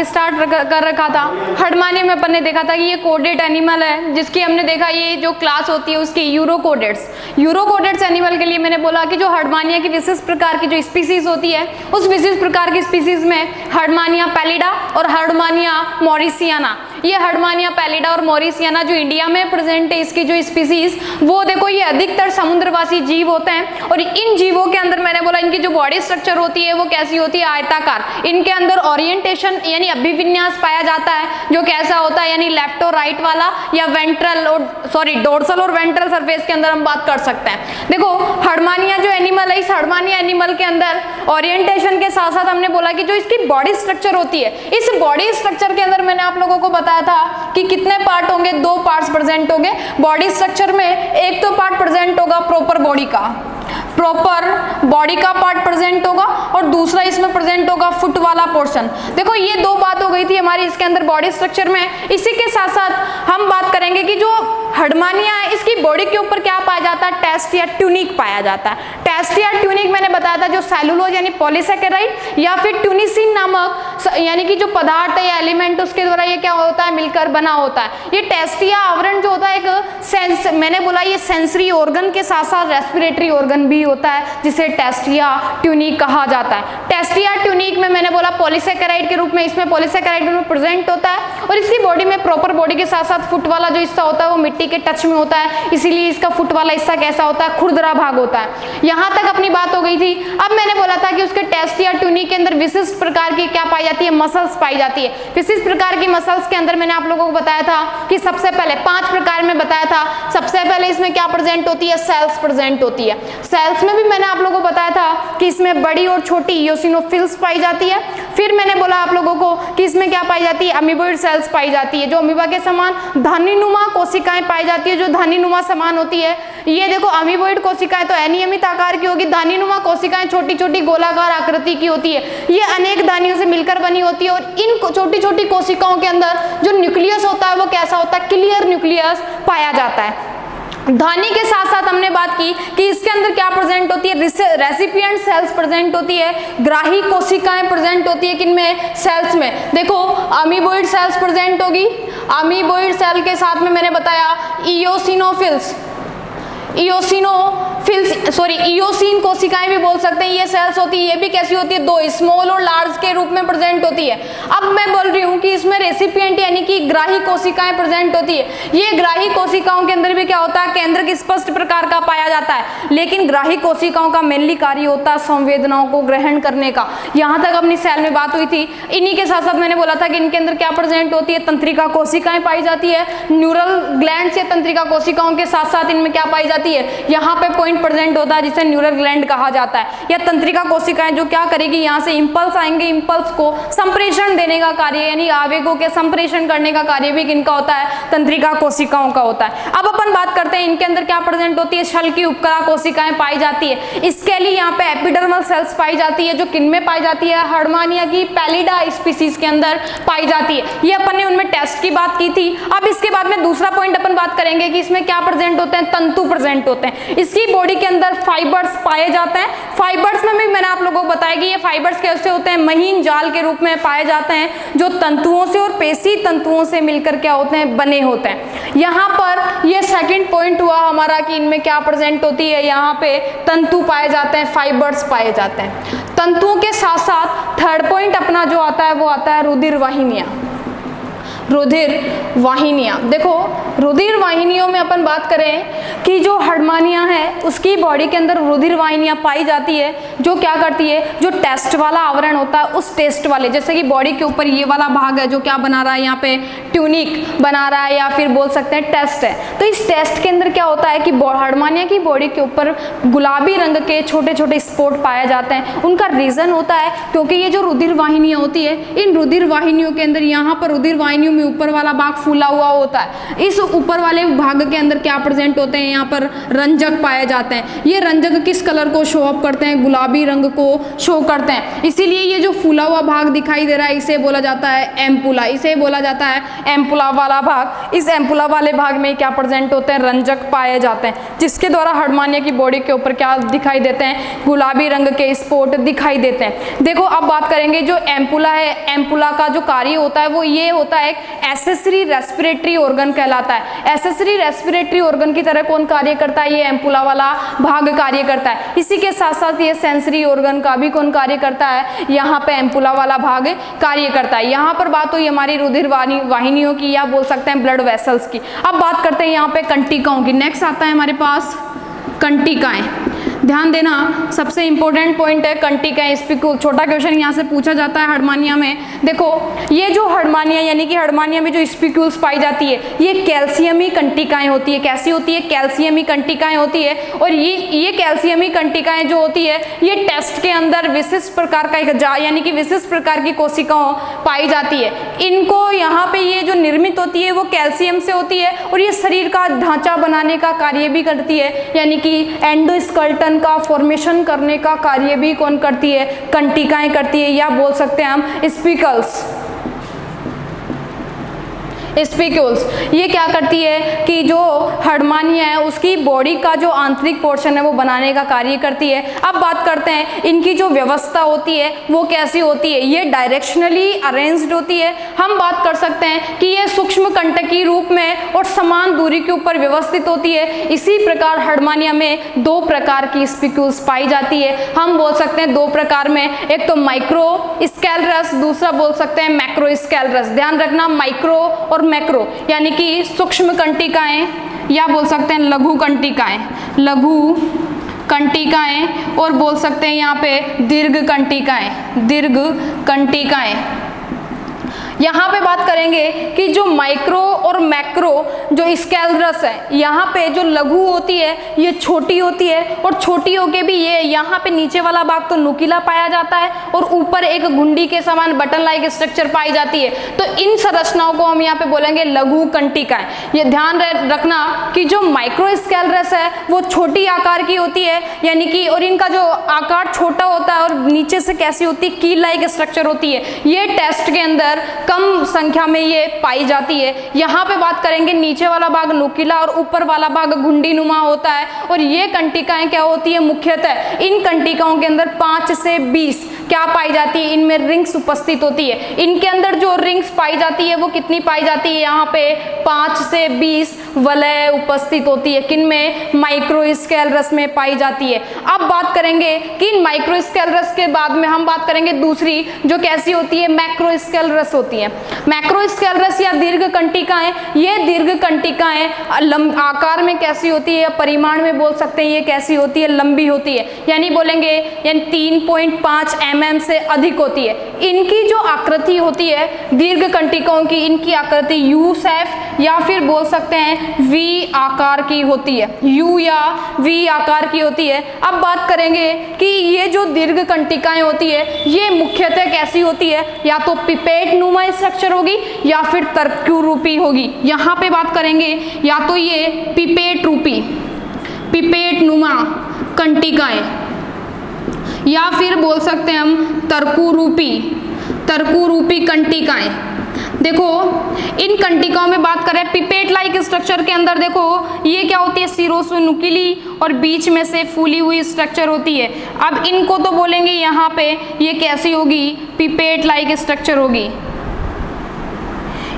Start कर रखा था। हर्डमानिया में अपन ने देखा था कि ये कोडेड एनिमल है, जिसकी हमने देखा ये जो क्लास होती है उसकी यूरोकोडेट्स। यूरोकोडेट्स एनिमल के लिए मैंने बोला कि जो हर्डमानिया की विशिष्ट प्रकार की जो स्पीसीज होती है, उस विशिष्ट प्रकार की स्पीसीज में हर्डमानिया पैलिडा और हर्डमानिया मॉरिसियाना, ये हर्डमानिया पैलिडा और मॉरिसियाना जो इंडिया में प्रेजेंट है, इसकी जो स्पीसीज वो देखो ये अधिकतर समुद्रवासी जीव होते हैं। और इन जीवों के अंदर मैंने बोला इनकी जो बॉडी स्ट्रक्चर होती है वो कैसी होती है, आयताकार। इनके अंदर ओरिएंटेशन यानी अभिविन्यास पाया जाता है जो कैसा होता है, यानी लेफ्ट और राइट वाला, या वेंट्रल और डोर्सल और वेंट्रल सरफेस के अंदर हम बात कर सकते हैं। देखो हर्डमानिया जो एनिमल है, इस हर्डमानिया एनिमल के अंदर ओरिएंटेशन के साथ साथ हमने बोला कि जो इसकी बॉडी स्ट्रक्चर होती है, इस बॉडी स्ट्रक्चर के अंदर मैंने आप लोगों को बताया था कि कितने पार्ट होंगे, 2 पार्ट्स प्रेजेंट होंगे बॉडी स्ट्रक्चर में। एक तो पार्ट प्रेजेंट होगा प्रॉपर बॉडी का पार्ट प्रेजेंट होगा, और दूसरा इसमें प्रेजेंट होगा फुट वाला पोर्शन। देखो ये 2 बात हो गई थी हमारी इसके अंदर बॉडी स्ट्रक्चर में। इसी के साथ साथ हम बात करेंगे कि जो हर्डमानिया है इसकी बॉडी के ऊपर क्या पाया जाता है, टेस्ट या ट्यूनिक पाया जाता है। टेस्ट या ट्यूनिक मैंने बताया था जो सेलुलोज यानी पॉलीसेकेराइड या फिर ट्यूनिसिन नामक यानी कि जो पदार्थ है या एलिमेंट उसके द्वारा ये क्या होता है, मिलकर बना होता है। ये टेस्ट या आवरण जो होता है एक मैंने बोला ये सेंसरी ऑर्गन के साथ साथ रेस्पिरेटरी ऑर्गन भी होता है, जिसे टेस्ट या ट्यूनिक कहा जाता है। टेस्ट या ट्यूनिक में मैंने बोला पॉलीसेकेराइड के रूप में, इसमें पॉलीसेकेराइड में प्रेजेंट होता है, और इसकी बॉडी में प्रॉपर बॉडी के साथ साथ फुट वाला जो हिस्सा होता है वो मिट्टी के टच में होता है, इसीलिए इसका फुट वाला हिस्सा कैसा होता है, खुरदरा भाग होता है। यहाँ तक अपनी बात हो गई थी। अब मैंने बोला था कि उसके टेस्ट या ट्यूनिक के अंदर विशिष्ट प्रकार की क्या पाई जाती है, मसल्स पाई जाती है। विशिष्ट प्रकार की मसल्स के अंदर मैंने आप लोगों को बताया था कि सबसे पहले 5 प्रकार में बताया था। सबसे पहले इसमें क्या प्रेजेंट होती है, सेल्स प्रेजेंट होती है। सेल्स में भी मैंने आप लोगों को बताया था कि इसमें बड़ी और छोटी इओसिनोफिल्स पाई जाती है। फिर मैंने बोला आप लोगों को कि इसमें क्या पाई जाती है, अमीबॉइड सेल्स पाई जाती है, जो अमीबा के समान धानीनुमा कोशिकाएं पाई जाती है, जो धानीनुमा समान होती है। ये देखो अमीबॉइड कोशिकाएं तो अनियमित आकार की होगी, धानीनुमा कोशिकाएं छोटी छोटी गोलाकार आकृति की होती है। ये अनेक धानियों से मिलकर बनी होती है, और इन छोटी छोटी कोशिकाओं के अंदर जो न्यूक्लियस होता है वो कैसा होता है, क्लियर न्यूक्लियस पाया जाता है। धानी के साथ साथ हमने बात की कि इसके अंदर क्या प्रेजेंट होती है, रेसिपिएंट सेल्स प्रेजेंट होती है, ग्राही कोशिकाएं प्रेजेंट होती है। किनमें, सेल्स में। देखो अमीबॉइड सेल्स प्रेजेंट होगी, अमीबॉइड सेल के साथ में मैंने बताया इओसिन कोशिकाएं भी बोल सकते हैं, ये सेल्स होती है। ये भी कैसी होती है, 2 स्मॉल और लार्ज के रूप में प्रेजेंट होती है। अब मैं बोल रही हूँ कि इसमें रेसिपिएंट यानी कि ग्राही कोशिकाएं प्रेजेंट होती है। ये ग्राही कोशिकाओं के अंदर भी क्या होता है, केंद्र की स्पष्ट प्रकार का पाया जाता है, लेकिन ग्राही कोशिकाओं का मेनली कार्य होता है संवेदनाओं को ग्रहण करने का। यहाँ तक अपनी सेल में बात हुई थी। इन्हीं के साथ साथ मैंने बोला था कि इनके अंदर क्या प्रेजेंट होती है, तंत्रिका कोशिकाएं पाई जाती है। न्यूरल ग्लैंड से तंत्रिका कोशिकाओं के साथ साथ इनमें क्या पाई जाती है, यहाँ पे पॉइंट प्रेजेंट होता है जिसे न्यूरल ग्लैंड कहा जाता है। या तंत्रिका कोशिकाएं जो क्या करेगी, यहाँ से इंपल्स आएंगे, इंपल्स को संप्रेषण देने का कार्य यानी आवेगों के संप्रेषण करने का कार्य भी किनका होता है, तंत्रिका कोशिकाओं का होता है। अब अपन बात करते हैं इनके अंदर क्या प्रेजेंट होती है, छल की उपकला कोशिकाएं पाई जाती है। इसके लिए यहाँ पे एपिडर्मल सेल्स पाई जाती है, जो किनमें पाई जाती है, हर्डमानिया की पैलिडा स्पीसीज के अंदर पाई जाती है। ये अपन ने उनमें टेस्ट की बात की थी। अब इसके बाद में दूसरा पॉइंट अपन बात करेंगे कि इसमें क्या प्रेजेंट होते हैं, तंतु प्रेजेंट होते हैं। इसकी बॉडी के अंदर फाइबर्स पाए जाते हैं। फाइबर्स में भी मैंने आप लोगों को बताया कि ये फाइबर्स कैसे होते हैं, महीन जाल के रूप में पाए जाते हैं, जो तंतुओं से और पेशी तंतुओं से मिलकर क्या होते हैं, बने होते हैं। यहाँ पर ये सेकंड पॉइंट हुआ हमारा कि इनमें क्या प्रेजेंट होती है, यहाँ पे तंतु पाए जाते हैं, फाइबर्स पाए जाते हैं। तंतुओं के साथ साथ थर्ड पॉइंट अपना जो आता है वो आता है रुधिर वाहिनियां। रुधिर वाहिनियां, देखो रुधिर वाहिनियों में अपन बात करें कि जो हर्डमानिया है उसकी बॉडी के अंदर रुधिर वाहिनियां पाई जाती है, जो क्या करती है, जो टेस्ट वाला आवरण होता है उस टेस्ट वाले, जैसे कि बॉडी के ऊपर ये वाला भाग है जो क्या बना रहा है, यहाँ पे ट्यूनिक बना रहा है या फिर बोल सकते हैं टेस्ट है। तो इस टेस्ट के अंदर क्या होता है कि हर्डमानिया की बॉडी के ऊपर गुलाबी रंग के छोटे छोटे स्पॉट पाए जाते हैं। उनका रीजन होता है क्योंकि ये जो रुधिर वाहिनियां होती है, इन रुधिर वाहिनियों के अंदर यहाँ पर रुधिर वाहिनियों में ऊपर वाला भाग फूला हुआ होता है। इस ऊपर वाले भाग के अंदर क्या प्रेजेंट होते हैं, यहाँ पर रंजक पाए जाते हैं। ये रंजक किस कलर को शो अप करते हैं, गुलाबी गुलाबी रंग को शो करते हैं। इसीलिए ये जो फूला हुआ भाग दिखाई दे रहा है इसे बोला जाता है एम्पुला, इसे बोला जाता है एम्पुला वाला भाग। इस एम्पुला वाले भाग में क्या प्रेजेंट होते हैं, रंजक पाए जाते हैं, जिसके द्वारा हार्डमानिया की बॉडी के ऊपर क्या दिखाई देते हैं, गुलाबी रंग के स्पॉट दिखाई देते हैं। देखो अब बात करेंगे जो एम्पुला है, एम्पुला का जो कार्य होता है वो ये होता है, एक एसेसरी रेस्पिरेटरी ऑर्गन कहलाता है। एसेसरी रेस्पिरेटरी ऑर्गन की तरह कौन कार्य करता है, ये एम्पुला वाला भाग कार्य करता है। इसी के साथ साथ ये सेंसरी ऑर्गन का भी कौन कार्य करता है, यहाँ पे एम्पुला वाला भाग कार्य करता है। यहाँ पर बात हुई हमारी रुधिर वाहिनियों की या बोल सकते हैं ब्लड वेसल्स की। अब बात करते हैं यहाँ पे कंटिकाओं की। नेक्स्ट आता है हमारे पास कंटिकाएं। ध्यान देना, सबसे इंपॉर्टेंट पॉइंट है कंटिकाएं। स्पिक्यूल, छोटा क्वेश्चन यहाँ से पूछा जाता है हार्डमानिया में। देखो ये जो हार्डमानिया यानी कि हार्डमानिया में जो स्पिक्यूल्स पाई जाती है ये कैल्शियमी कंटिकाएं होती है। कैसी होती है, कैल्शियमी कंटिकाएं होती है। और ये कैल्शियमी कंटिकाएं जो होती है ये टेस्ट के अंदर विशिष्ट प्रकार का यानी कि विशिष्ट प्रकार की कोशिकाओं पाई जाती है। इनको यहाँ पे ये जो निर्मित होती है वो कैल्शियम से होती है और ये शरीर का ढांचा बनाने का कार्य भी करती है, यानी कि एंडोस्केलेटन का फॉर्मेशन करने का कार्य भी कौन करती है, कंटिकाएं करती है, या बोल सकते हैं हम स्पिकल्स, स्पिक्यूल्स। ये क्या करती है कि जो हार्डमानिया है उसकी बॉडी का जो आंतरिक पोर्शन है वो बनाने का कार्य करती है। अब बात करते हैं इनकी जो व्यवस्था होती है वो कैसी होती है, ये डायरेक्शनली अरेंज्ड होती है। हम बात कर सकते हैं कि ये सूक्ष्म कंटकी रूप में और समान दूरी के ऊपर व्यवस्थित होती है। इसी प्रकार हार्डमानिया में दो प्रकार की स्पिक्यूल्स पाई जाती है। हम बोल सकते हैं दो प्रकार में, एक तो माइक्रो स्केलरस, दूसरा बोल सकते हैं मैक्रो स्केलरस। ध्यान रखना, माइक्रो और मैक्रो यानी कि सूक्ष्म कंटिकाएं या बोल सकते हैं लघु कंटिकाएं, लघु कंटिकाएं, और बोल सकते हैं यहाँ पे दीर्घ कंटिकाएं, दीर्घ कंटिकाएं। यहाँ पे बात करेंगे कि जो माइक्रो और मैक्रो जो स्केलरस है, यहाँ पे जो लघु होती है ये छोटी होती है, और छोटी होके भी ये यहाँ पे नीचे वाला भाग तो नुकीला पाया जाता है और ऊपर एक घुंडी के समान बटन लाइक स्ट्रक्चर पाई जाती है। तो इन संरचनाओं को हम यहाँ पे बोलेंगे लघु कंटिकाएं। ये ध्यान रखना कि जो माइक्रो स्केलरस है वो छोटी आकार की होती है, यानी कि, और इनका जो आकार छोटा होता है और नीचे से कैसी होती है, कील लाइक स्ट्रक्चर होती है। ये टेस्ट के अंदर कम संख्या में ये पाई जाती है। यहाँ पे बात करेंगे नीचे वाला भाग नुकीला और ऊपर वाला भाग घुंडी नुमा होता है। और ये कंटिकाएं क्या होती है, मुख्यतः इन कंटिकाओं के अंदर 5 से 20 क्या पाई जाती है, इनमें रिंग्स उपस्थित होती है। इनके अंदर जो रिंग्स पाई जाती है वो कितनी पाई जाती है, यहाँ पे 5 से 20 वलय उपस्थित होती है। किनमें, माइक्रो स्केलरस में पाई जाती है। अब बात करेंगे कि इन माइक्रो स्केलरस के बाद में हम बात करेंगे दूसरी जो कैसी होती है, मैक्रो स्केलरस होती है। मैक्रो स्केलरस या दीर्घ कंटिकाएं, ये दीर्घ कंटिकाएं आकार में कैसी होती है, परिमाण में बोल सकते हैं ये कैसी होती है, लंबी होती है, यानी बोलेंगे 3.5 mm से अधिक होती है। इनकी जो आकृति होती है दीर्घ कंटिकाओं की, इनकी आकृति यू शेप या फिर बोल सकते हैं वी आकार की होती है, यू या वी आकार की होती है। अब बात करेंगे कि ये जो दीर्घ कंटिकाएं होती है ये मुख्यतः कैसी होती है, या तो पिपेट नुमा स्ट्रक्चर होगी या फिर तरक्यू रूपी होगी। यहाँ पे बात करेंगे या तो ये पिपेट रूपी, पिपेट नुमा कंटिकाएं, या फिर बोल सकते हैं हम तरकू रूपी कंटिकाएं। देखो इन कंटिकाओं में बात करें पिपेट लाइक स्ट्रक्चर के अंदर, देखो ये क्या होती है, सिरों से नुकीली और बीच में से फूली हुई स्ट्रक्चर होती है। अब इनको तो बोलेंगे यहाँ पे ये कैसी होगी, पिपेट लाइक स्ट्रक्चर होगी।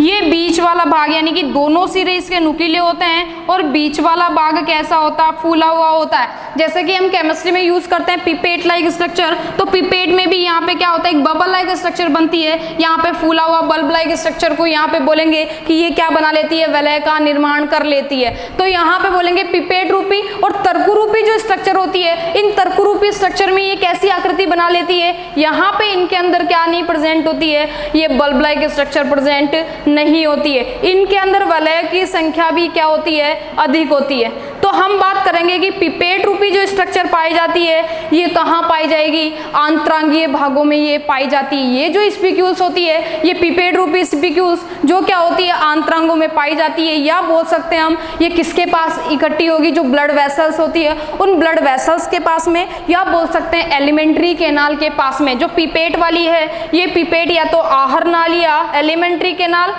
ये बीच वाला भाग यानी कि दोनों सिरे इसके नुकीले होते हैं और बीच वाला भाग कैसा होता है, फूला हुआ होता है। जैसे कि हम केमिस्ट्री में यूज करते हैं पिपेट लाइक स्ट्रक्चर, तो पिपेट में भी यहाँ पे क्या होता है, एक बबल लाइक स्ट्रक्चर बनती है। यहाँ पे फूला हुआ बल्ब लाइक स्ट्रक्चर को यहाँ पे बोलेंगे कि ये क्या बना लेती है, वलय का निर्माण कर लेती है। तो यहाँ पे बोलेंगे पिपेट रूपी और तरकू रूपी जो स्ट्रक्चर होती है, इन तरकू रूपी स्ट्रक्चर में ये कैसी आकृति बना लेती है, यहाँ पे इनके अंदर क्या नहीं प्रेजेंट होती है, ये बल्ब लाइक स्ट्रक्चर प्रेजेंट नहीं होती है। इनके अंदर वलय की संख्या भी क्या होती है, अधिक होती है। तो तो हम बात करेंगे कि पिपेट रूपी जो स्ट्रक्चर पाई जाती है ये कहाँ पाई जाएगी, आंतरांगीय भागों में ये पाई जाती है। ये जो स्पिक्यूल्स होती है ये पिपेट रूपी स्पिक्यूल्स जो क्या होती है आंतरांगों में पाई जाती है, या बोल सकते हैं हम ये किसके पास इकट्ठी होगी, जो ब्लड वेसल्स होती है उन ब्लड वेसल्स के पास में, या बोल सकते हैं एलिमेंट्री कैनाल के पास में। जो पिपेट वाली है ये पिपेट या तो आहर नाल या एलिमेंट्री कैनाल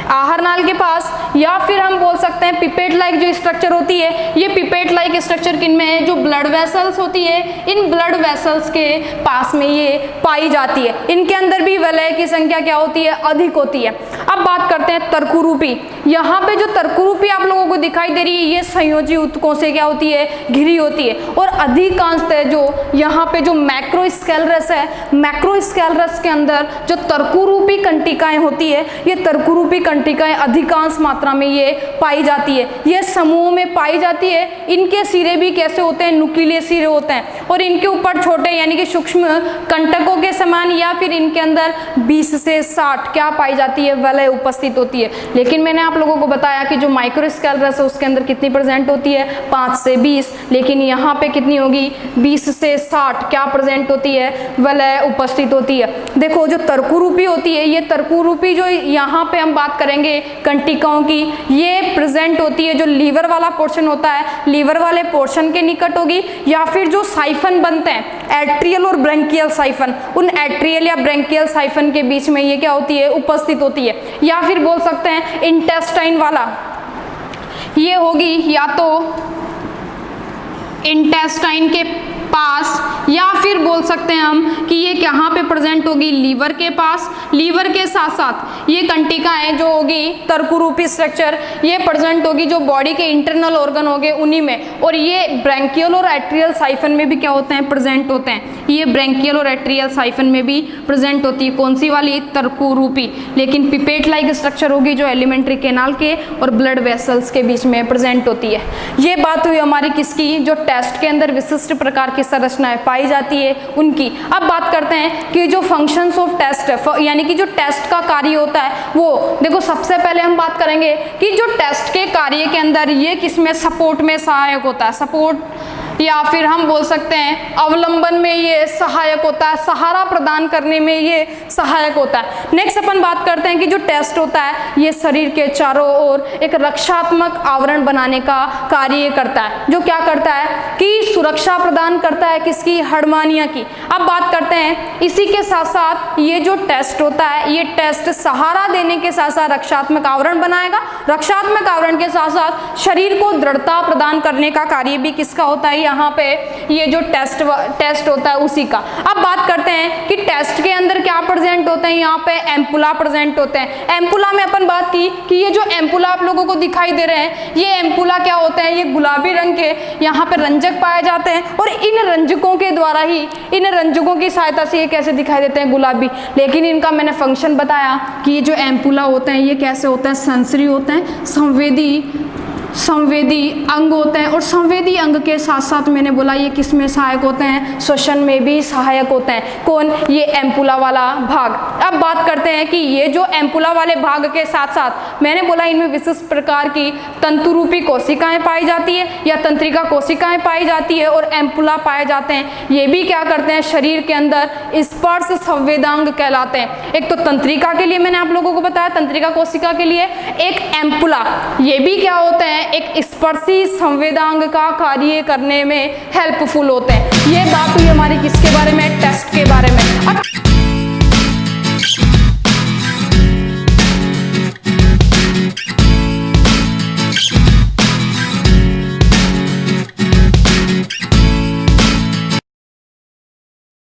आहर नाल के पास, या फिर हम बोल सकते हैं पिपेट लाइक जो स्ट्रक्चर होती है ये पिपेट लाइक स्ट्रक्चर किन में है, जो ब्लड वेसल्स होती है इन ब्लड वेसल्स के पास में ये पाई जाती है। इनके अंदर भी वलय की संख्या क्या होती है, अधिक होती है। अब बात करते हैं तर्कुरूपी। यहाँ पे जो तर्कुरूपी आप लोगों को दिखाई दे रही है ये संयोजी ऊतकों से क्या होती है, घिरी होती है। और अधिकांशतः जो यहाँ पे जो मैक्रोस्केलेरस है, मैक्रोस्केलेरस के अंदर जो तर्कुरूपी कंटिकाएं होती है ये तर्कुरूपी कंटिकाएं अधिकांश मात्रा में ये पाई जाती है। ये समूह में पाई जाती है। इनके सिरे भी कैसे होते हैं, नुकीले सिरे होते हैं, और इनके ऊपर छोटे यानी कि सूक्ष्म कंटकों के समान या फिर इनके अंदर 20 से 60 क्या पाई जाती है, वलय उपस्थित होती है। लेकिन मैंने आप लोगों को बताया कि जो माइक्रोस्केलेरस है उसके अंदर कितनी प्रेजेंट होती है, 5 से 20, लेकिन यहाँ पे कितनी होगी, 20 से 60 क्या प्रेजेंट होती है, वलय उपस्थित होती है। देखो जो तर्कुरूपी होती है ये तर्कुरूपी जो यहाँ पे हम बात करेंगे कंटिकाओं की, ये प्रेजेंट होती है जो लीवर वाला पोर्शन होता है, लीवर वाले पोर्शन के निकट होगी, या फिर जो साइफन बनते हैं एट्रियल और ब्रैंकियल साइफन, उन एट्रियल या ब्रैंकियल साइफन के बीच में ये क्या होती है, उपस्थित होती है। या फिर बोल सकते हैं इंटेस्टाइन वाला ये होगी या तो इंटेस्टाइन के पास, या फिर बोल सकते हैं हम कि ये कहाँ पे प्रेजेंट होगी, लीवर के पास। लीवर के साथ साथ ये कंटिकाएं जो होगी तर्कुरूपी स्ट्रक्चर ये प्रेजेंट होगी जो बॉडी के इंटरनल ऑर्गन हो गए उन्हीं में, और ये ब्रैंकियल और एट्रियल साइफन में भी क्या होते हैं, प्रेजेंट होते हैं। ये ब्रैंकियल और एट्रियल साइफन में भी प्रेजेंट होती है। कौन सी वाली, तर्कुरूपी। लेकिन पिपेट लाइक स्ट्रक्चर होगी जो एलिमेंट्री कैनाल के और ब्लड वेसल्स के बीच में प्रेजेंट होती है। ये बात हुई हमारी किसकी, जो टेस्ट के अंदर विशिष्ट प्रकार की संरचनाएं पाई जाती है उनकी। अब बात करते हैं कि जो फंक्शंस ऑफ टेस्ट यानी कि जो टेस्ट का कार्य होता है वो देखो, सबसे पहले हम बात करेंगे कि जो टेस्ट के कार्य के अंदर ये किसमें सपोर्ट में सहायक होता है, सपोर्ट, या फिर हम बोल सकते हैं अवलंबन में ये सहायक होता है, सहारा प्रदान करने में ये सहायक होता है। नेक्स्ट अपन बात करते हैं कि जो टेस्ट होता है ये शरीर के चारों ओर एक रक्षात्मक आवरण बनाने का कार्य करता है, जो क्या करता है कि सुरक्षा प्रदान करता है किसकी, हर्मानिया की। अब बात करते हैं इसी के साथ साथ ये जो टेस्ट होता है ये टेस्ट सहारा देने के साथ साथ रक्षात्मक आवरण बनाएगा, रक्षात्मक आवरण के साथ साथ शरीर को दृढ़ता प्रदान करने का कार्य भी किसका होता है, यहाँ पे ये जो टेस्ट होता है उसी का। अब बात करते हैं कि टेस्ट के अंदर क्या प्रेजेंट होते हैं, यहाँ पे एम्पुला प्रेजेंट होते हैं। एम्पुला में अपन बात की कि ये जो एम्पुला आप लोगों को दिखाई दे रहे हैं ये एम्पुला क्या होते हैं, ये गुलाबी रंग के यहाँ पे रंजक पाए जाते हैं, और इन रंजकों के द्वारा ही, इन रंजकों की सहायता से ये कैसे दिखाई देते हैं, गुलाबी। लेकिन इनका मैंने फंक्शन बताया कि ये जो एम्पुला होते हैं ये कैसे होते हैं, सेंसरी होते हैं, संवेदी अंग होते हैं, और संवेदी अंग के साथ साथ मैंने बोला ये किस में सहायक होते हैं, श्वसन में भी सहायक होते हैं। कौन, ये एम्पुला वाला भाग। अब बात करते हैं कि ये जो एम्पुला वाले भाग के साथ साथ मैंने बोला इनमें विशिष्ट प्रकार की तंतुरूपी कोशिकाएं पाई जाती है या तंत्रिका कोशिकाएं पाई जाती है, और एम्पुला पाए जाते हैं। ये भी क्या करते हैं, शरीर के अंदर स्पर्श संवेदांग कहलाते हैं। एक तो तंत्रिका के लिए मैंने आप लोगों को बताया, तंत्रिका कोशिका के लिए, एक एम्पुला, ये भी क्या होते हैं, एक स्पर्शी संवेदांग का कार्य करने में हेल्पफुल होते हैं। ये बात हुई हमारी किसके बारे में, टेस्ट के बारे में। अब